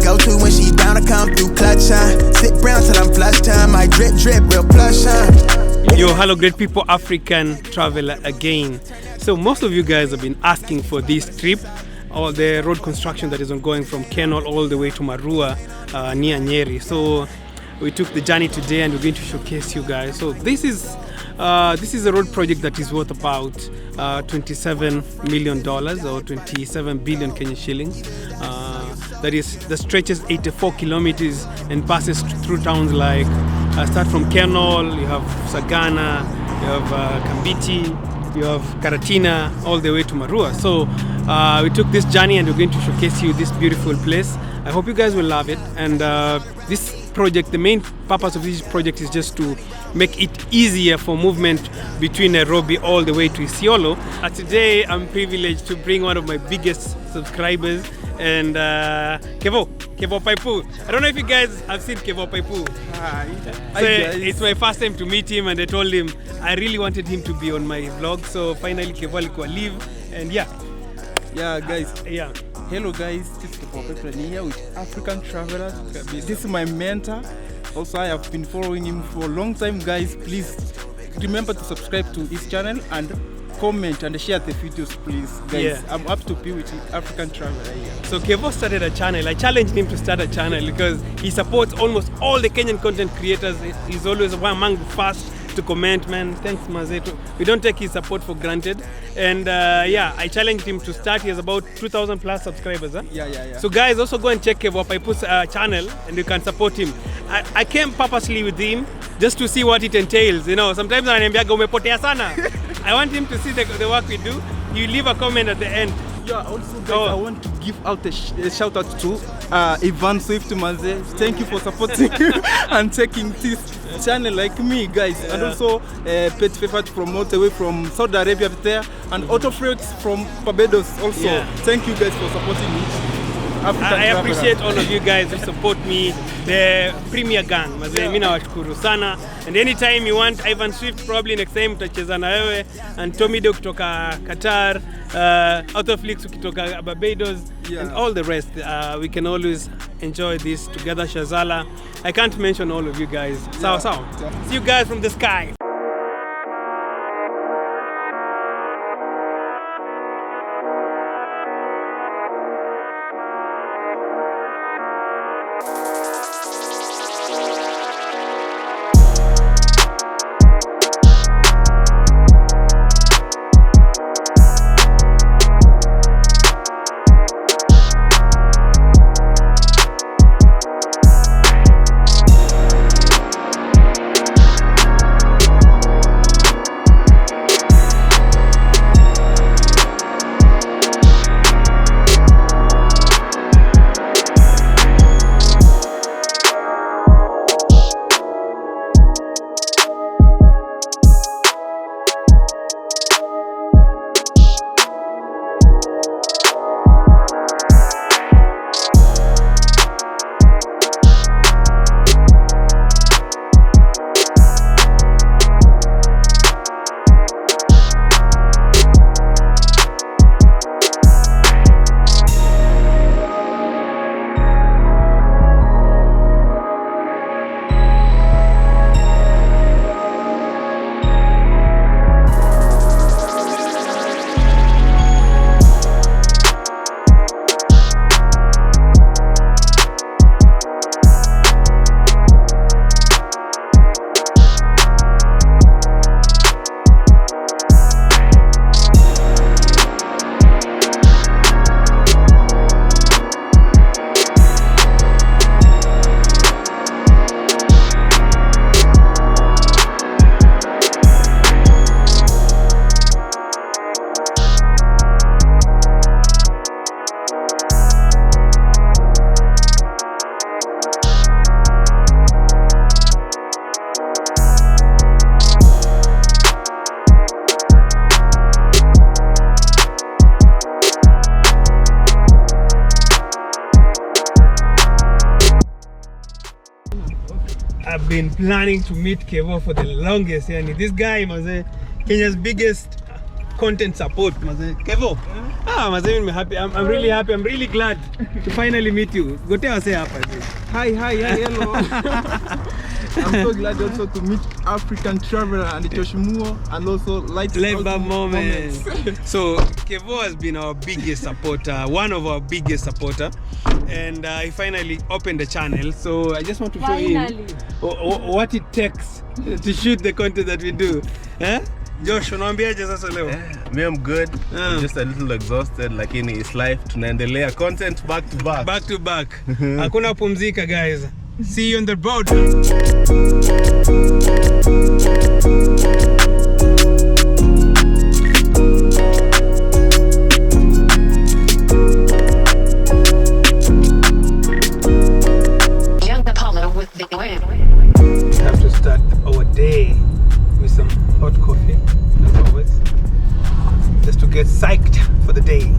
go-to when she down to come through clutch, huh? Sit brown till I'm flush time. My drip, real plush, huh? Yo, hello great people, African traveler again. So most of you guys have been asking for this trip, or the road construction that is ongoing from Kenol all the way to Marua near Nyeri. So we took the journey today and we're going to showcase you guys. So this is a road project that is worth about $27 million or 27 billion Kenyan shillings. That stretches 84 kilometers and passes through towns like, start from Kenol, you have Sagana, you have Kambiti, you have Karatena, all the way to Marua. So we took this journey and we're going to showcase you this beautiful place. I hope you guys will love it. And this project, the main purpose of this project is just to make it easier for movement between Nairobi all the way to Isiolo. Today I'm privileged to bring one of my biggest subscribers, and Kevo Paipu. I don't know if you guys have seen Kevo Paipu. Hi. So it's my first time to meet him, and I told him I really wanted him to be on my vlog. So finally Kevo alikuwa live, and yeah guys. Yeah. Hello guys, this is Kenol Marua here with African Travelers. This is my mentor. Also, I have been following him for a long time, guys. Please remember to subscribe to his channel and comment and share the videos, please, guys. Yeah. I'm up to be with African Traveler here. So Kevo started a channel. I challenged him to start a channel because he supports almost all the Kenyan content creators. He's always one among the first to comment, man. Thanks, Mazeto. We don't take his support for granted. And I challenged him to start. He has about 2,000 plus subscribers. Huh? Yeah. So guys, also go and check Kevo Paipu's channel and you can support him. I came purposely with him just to see what it entails. You know, sometimes ananiambiaga umepotea sana. I want him to see the work we do. You leave a comment at the end. Yeah, also guys, I want to give out a shout out to Ivan Swift Maze. Thank you for supporting and taking this channel like me, guys. Yeah. And also Pet Favorite from all the way from Saudi Arabia there, and Auto Freights from Barbados also. Yeah. Thank you guys for supporting me. I appreciate all of you guys who support me, the Premier Gang. Mimi nawashukuru sana. And anytime you want Ivan Swift, probably next time tutacheza na wewe, and Tomido kutoka Qatar, Autoflix kutoka Barbados, and all the rest. We can always enjoy this together. Shazala, I can't mention all of you guys. Sawa. See you guys from the sky. I've been planning to meet Kevo for the longest. Yani. This guy was Kenya's biggest content support, Maze. Kevo. Maze, I'm happy. I'm really happy. I'm really glad to finally meet you. Go tell us here. Hi, hello. I'm so glad also to meet African traveler and Toshimuo and also Labor moments. So Kevo has been our biggest supporter, one of our biggest supporter, and he finally opened the channel. So I just want to show him what it takes to shoot the content that we do. Josh, unaambiaje sasa leo? Me, I'm good. I'm just a little exhausted, lakini it's life. Tunaendelea content back to back. Back to back. Hakuna pumzika, guys. See you on the road. We have to start our day with some hot coffee, as always, just to get psyched for the day.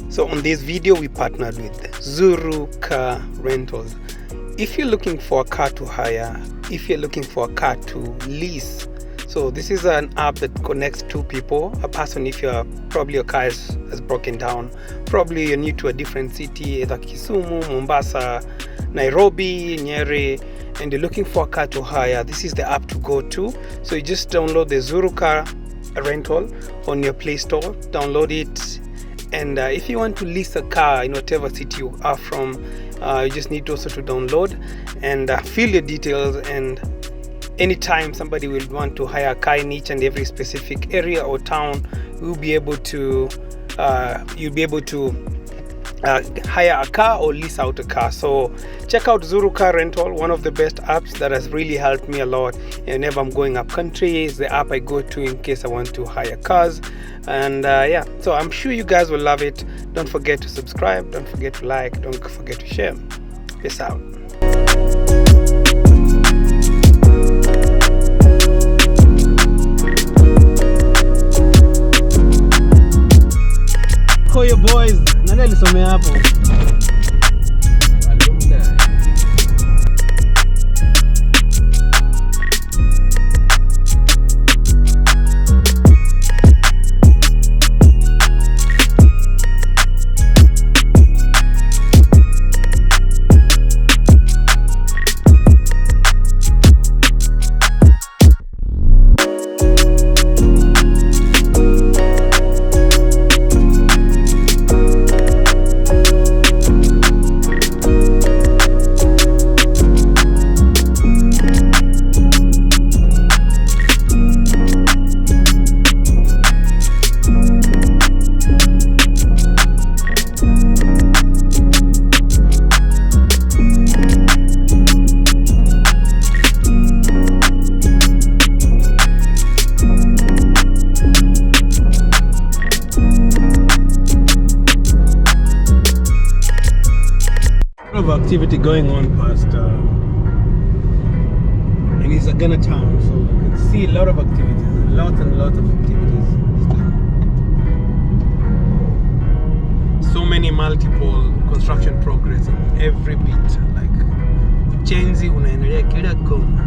So on this video we partnered with Zuru Car Rentals. If you're looking for a car to hire, if you're looking for a car to lease, so this is an app that connects two people, a person if probably your car has broken down, probably you're new to a different city, either Kisumu, Mombasa, Nairobi, Nyeri, and you're looking for a car to hire. This is the app to go to. So you just download the Zuru Car Rental on your Play Store, download it, and if you want to lease a car in whatever city you are from, you just need also to download and fill your details, and anytime somebody will want to hire a car in each and every specific area or town, you'll be able to hire a car or lease out a car. So check out Zuru Car Rental, one of the best apps that has really helped me a lot whenever I'm going up country. It's the app I go to in case I want to hire cars. And so I'm sure you guys will love it. Don't forget to subscribe, don't forget to like, don't forget to share. Peace out. Call your boys. Nani alisomea hapo? Activity going on past and it's a Ghana town, so you can see a lot of activities, lots and lots of activities. So many multiple construction progress in every bit, like ujenzi unaendelea kila kona.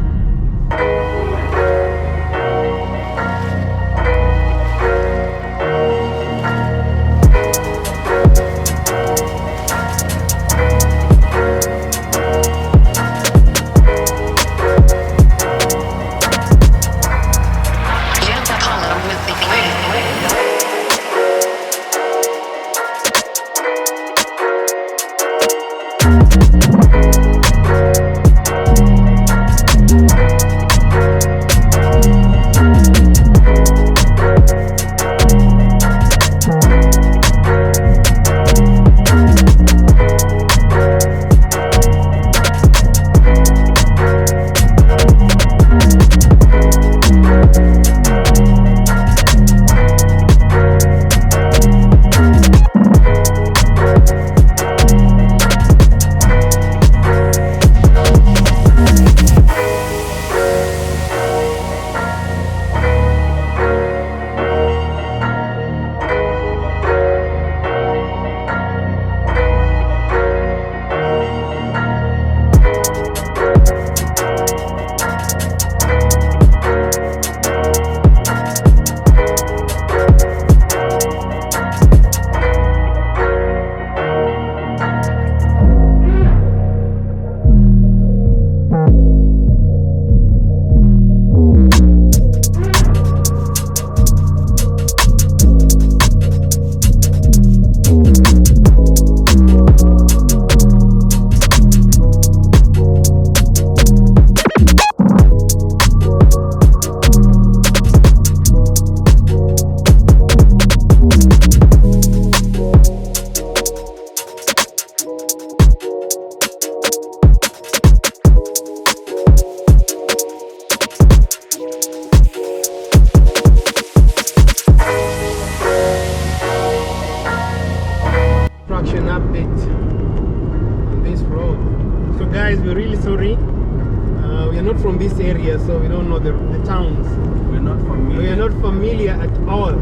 We're not from this area, so we don't know the towns. We're not familiar. We are not familiar at all.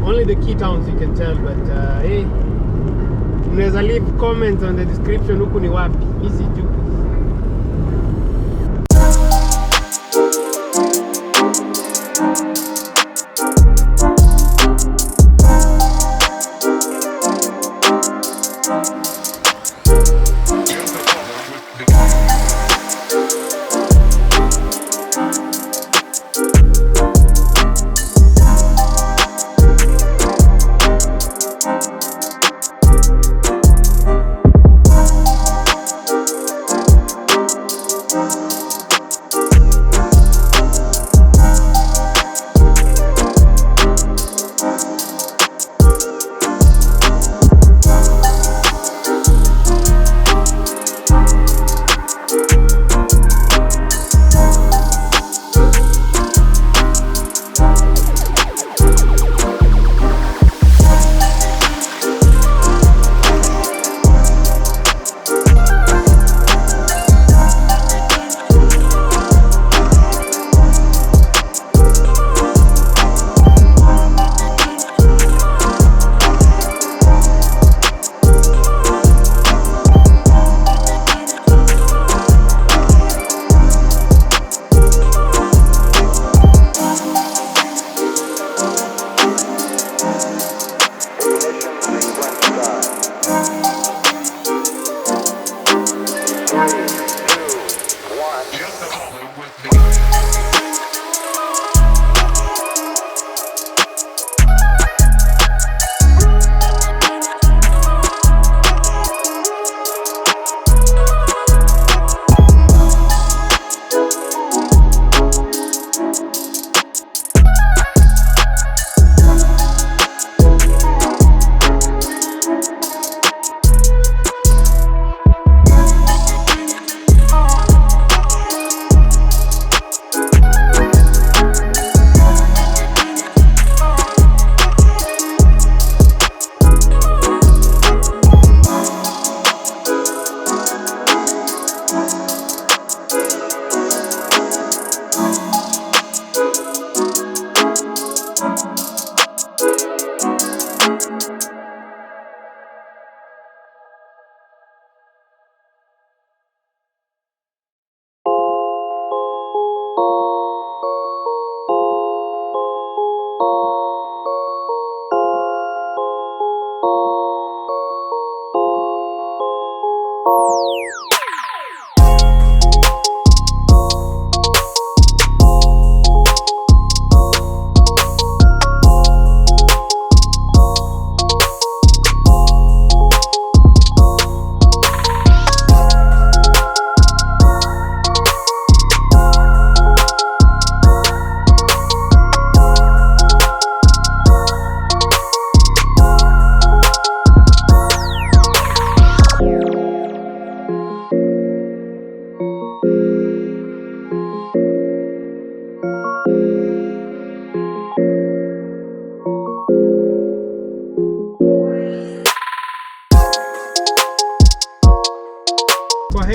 Only the key towns you can tell, but hey, mnaweza leave comments on the description huku ni wapi. Mimi sijui.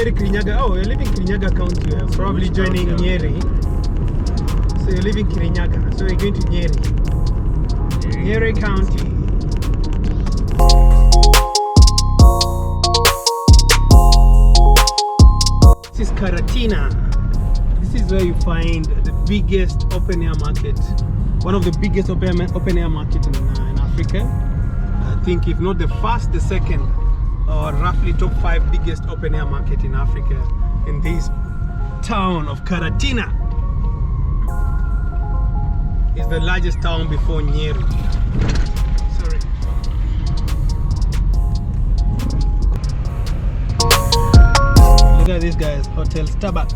Kirinyaga. Oh, you're living in Kirinyaga County. You're probably joining Nyeri. So you're living in Kirinyaga. So you're going to Nyeri. Nyeri County. This is Karatena. This is where you find the biggest open air market. One of the biggest open air market in Africa. I think if not the first, the second, or roughly top 5 biggest open air market in Africa, in this town of Karatena. It's the largest town before Nyeri. Sorry. Look at this, guys. Hotel Starbucks.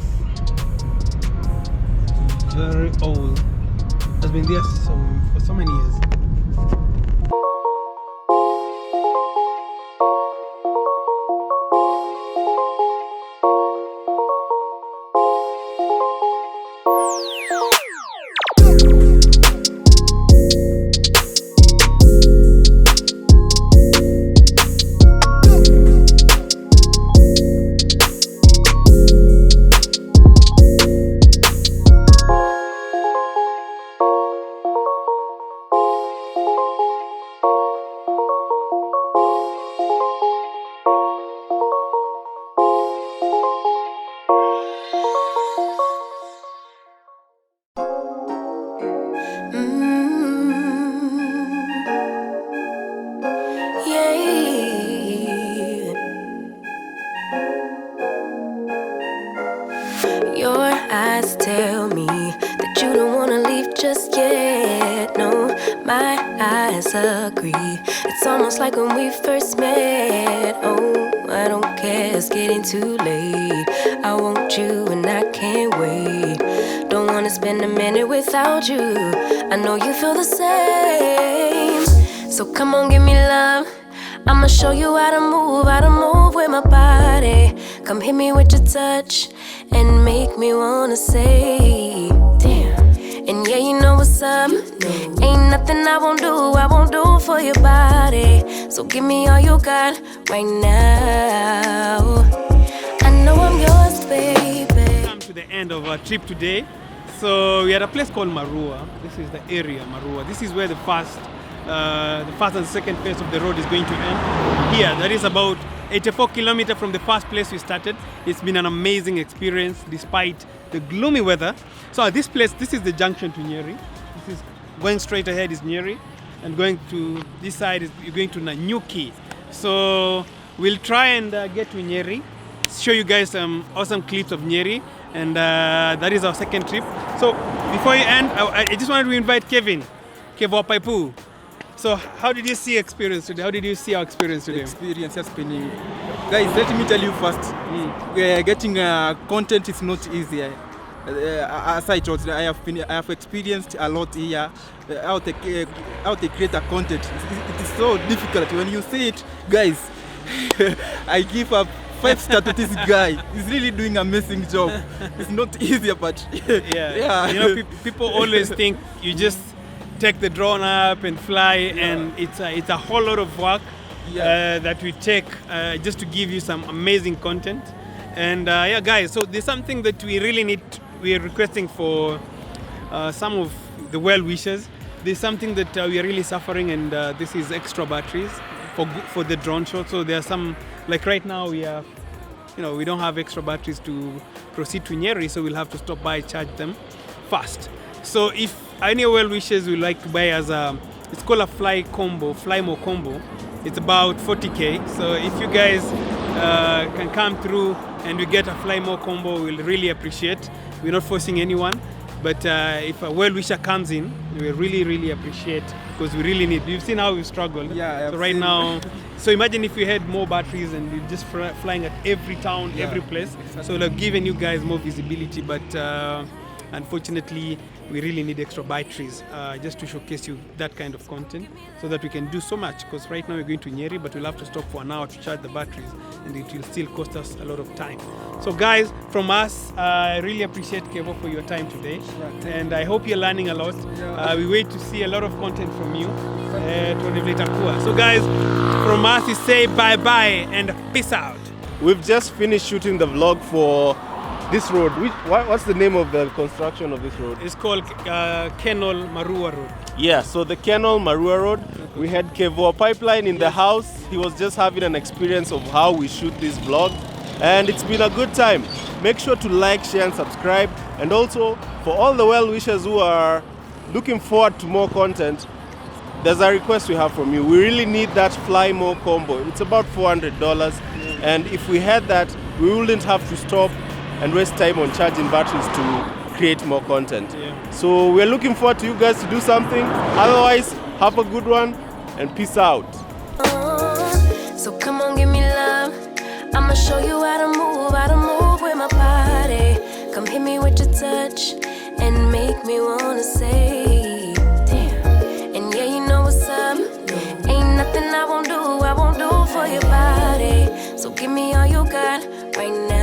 Very old. Has been there for so many years. Your eyes tell me that you don't wanna leave just yet. No, my eyes agree. It's almost like when we first met. Oh, I don't care, it's getting too late. I want you and I can't wait. Don't wanna spend a minute without you. I know you feel the same. So come on, give me love. I'ma show you how to move with my body. Come hit me with your touch and make me wanna say, damn. And yeah, you know what's up. Ain't nothing I won't do for your body. So give me all you got right now. I know I'm yours, baby. Come to the end of our trip today. So we are at a place called Marua. This is the area, Marua. This is where the first and second phase of the road is going to end. Here, that is about 84km from the first place we started. It's been an amazing experience despite the gloomy weather. So this place, this is the junction to Nyeri. This is going straight ahead is Nyeri, and going to this side is you're going to Nanyuki. So we'll try and get to Nyeri, show you guys some awesome clips of Nyeri, and that is our second trip. So before you end, I just wanted to invite Kevin Paipu. So how did you see experience today? How did you see our experience today? Experience has been, guys, let me tell you first, getting content is not easy. As I told you, I have experienced a lot here. How to create a content, it is so difficult. When you see it, guys, I give up 5 stars to this guy. He's really doing an amazing job. It's not easy, but yeah. You know, people always think you just take the drone up and fly, and it's a whole lot of work that we take just to give you some amazing content. And yeah, guys, so there's something that we really need. We are requesting for some of the well-wishers. There's something that we are really suffering, and this is extra batteries for the drone shot. So there are some, like right now we have, we don't have extra batteries to proceed to Nyeri, so we'll have to stop by, charge them fast. So if any well-wishers would like to buy as it's called a Fly More combo. It's about 40k. So if you guys can come through and we get a Fly More combo, we'll really appreciate. We're not forcing anyone, but if a well-wisher comes in, we really, really appreciate, because we really need. You've seen how we've struggled. Yeah. So right now, so imagine if you had more batteries and you're just flying at every town, every place. Exactly. So we've given you guys more visibility, but unfortunately, we really need extra batteries just to showcase you that kind of content, so that we can do so much. Because right now we're going to Nyeri, but we'll have to stop for an hour to charge the batteries, and it will still cost us a lot of time. So guys, from us, I really appreciate Kevo for your time today, and I hope you're learning a lot. We wait to see a lot of content from you. So guys, from us, we say bye-bye and peace out. We've just finished shooting the vlog for this road. What's the name of the construction of this road? It's called Kenol Marua Road. Yeah, so the Kenol Marua Road. We had Kevo Pipeline in the house. He was just having an experience of how we shoot this vlog, and it's been a good time. Make sure to like, share and subscribe. And also, for all the well-wishers who are looking forward to more content, there's a request we have from you. We really need that Fly More combo. It's about $400, and if we had that, we wouldn't have to stop and waste time on charging batteries to create more content. So we're looking forward to you guys to do something. Otherwise, have a good one and peace out. So come on, give me love. I'ma show you how to move with my body. Come hit me with your touch and make me wanna say, damn. And yeah, you know what's up. Ain't nothing I won't do for your body. So give me all you got right now.